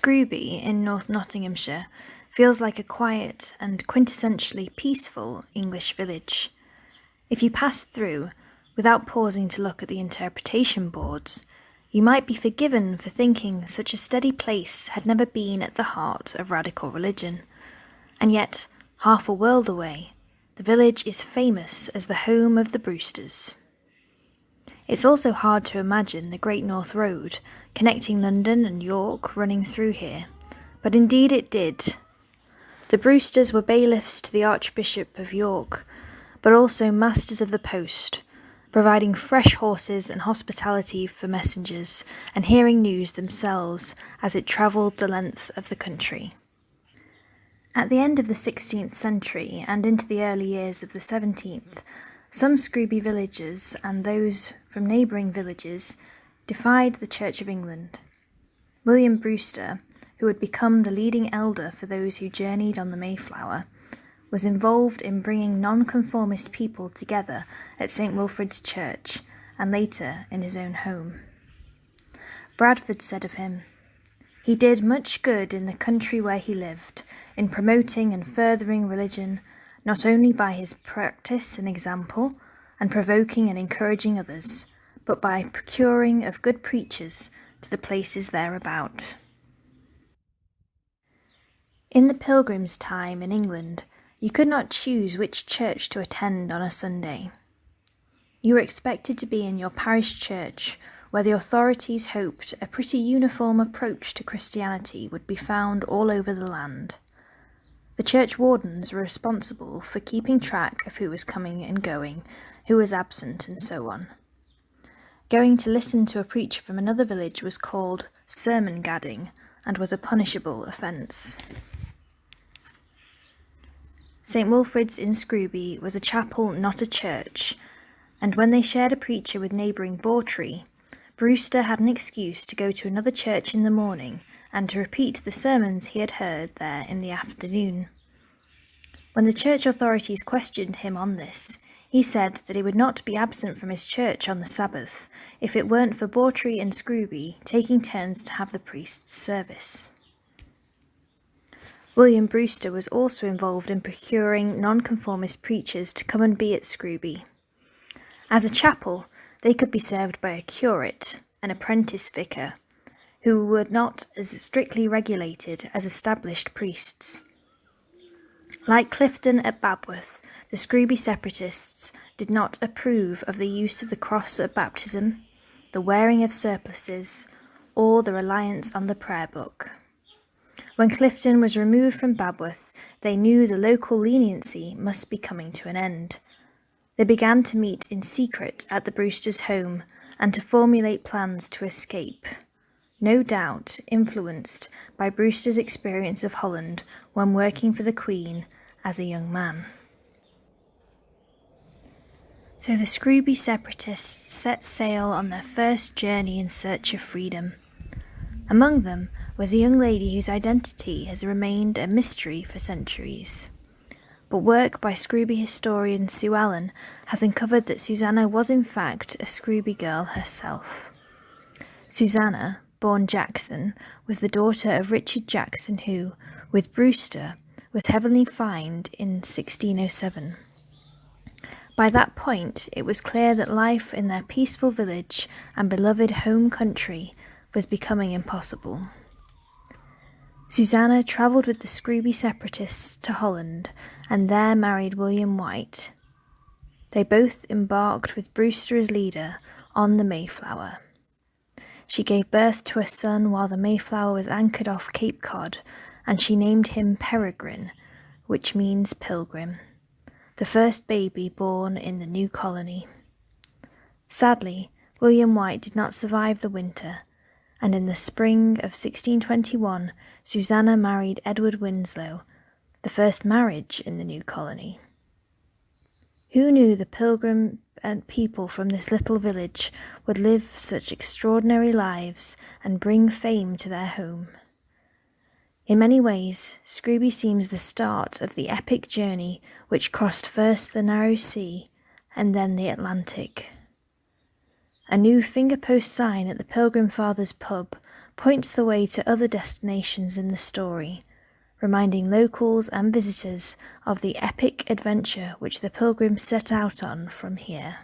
Scrooby in North Nottinghamshire feels like a quiet and quintessentially peaceful English village. If you pass through, without pausing to look at the interpretation boards, you might be forgiven for thinking such a steady place had never been at the heart of radical religion. And yet, half a world away, the village is famous as the home of the Brewsters. It's also hard to imagine the Great North Road connecting London and York running through here, but indeed it did. The Brewsters were bailiffs to the Archbishop of York, but also masters of the post, providing fresh horses and hospitality for messengers and hearing news themselves as it travelled the length of the country. At the end of the 16th century and into the early years of the 17th, some Scrooby villagers and those from neighbouring villages defied the Church of England. William Brewster, who had become the leading elder for those who journeyed on the Mayflower, was involved in bringing nonconformist people together at St. Wilfrid's Church and later in his own home. Bradford said of him, "He did much good in the country where he lived, in promoting and furthering religion, not only by his practice and example, and provoking and encouraging others, but by procuring of good preachers to the places thereabout." In the Pilgrims' time in England, you could not choose which church to attend on a Sunday. You were expected to be in your parish church, where the authorities hoped a pretty uniform approach to Christianity would be found all over the land. The church wardens were responsible for keeping track of who was coming and going, who was absent, and so on. Going to listen to a preacher from another village was called sermon gadding and was a punishable offence. St. Wilfrid's in Scrooby was a chapel, not a church, and when they shared a preacher with neighbouring Bawtry, Brewster had an excuse to go to another church in the morning and to repeat the sermons he had heard there in the afternoon. When the church authorities questioned him on this, he said that he would not be absent from his church on the Sabbath if it weren't for Bawtry and Scrooby taking turns to have the priest's service. William Brewster was also involved in procuring nonconformist preachers to come and be at Scrooby. As a chapel, they could be served by a curate, an apprentice vicar, who were not as strictly regulated as established priests. Like Clifton at Babworth, the Scrooby separatists did not approve of the use of the cross at baptism, the wearing of surplices, or the reliance on the prayer book. When Clifton was removed from Babworth, they knew the local leniency must be coming to an end. They began to meet in secret at the Brewsters' home and to formulate plans to escape, no doubt influenced by Brewster's experience of Holland when working for the Queen as a young man. So the Scrooby separatists set sail on their first journey in search of freedom. Among them was a young lady whose identity has remained a mystery for centuries. But work by Scrooby historian Sue Allen has uncovered that Susanna was in fact a Scrooby girl herself. Susanna, born Jackson, was the daughter of Richard Jackson who, with Brewster, was heavily fined in 1607. By that point, it was clear that life in their peaceful village and beloved home country was becoming impossible. Susanna travelled with the Scrooby separatists to Holland and there married William White. They both embarked with Brewster as leader on the Mayflower. She gave birth to a son while the Mayflower was anchored off Cape Cod, and she named him Peregrine, which means pilgrim, the first baby born in the new colony. Sadly, William White did not survive the winter, and in the spring of 1621, Susanna married Edward Winslow, the first marriage in the new colony. Who knew the Pilgrim and people from this little village would live such extraordinary lives and bring fame to their home? In many ways, Scrooby seems the start of the epic journey which crossed first the narrow sea and then the Atlantic. A new finger-post sign at the Pilgrim Fathers pub points the way to other destinations in the story, reminding locals and visitors of the epic adventure which the Pilgrims set out on from here.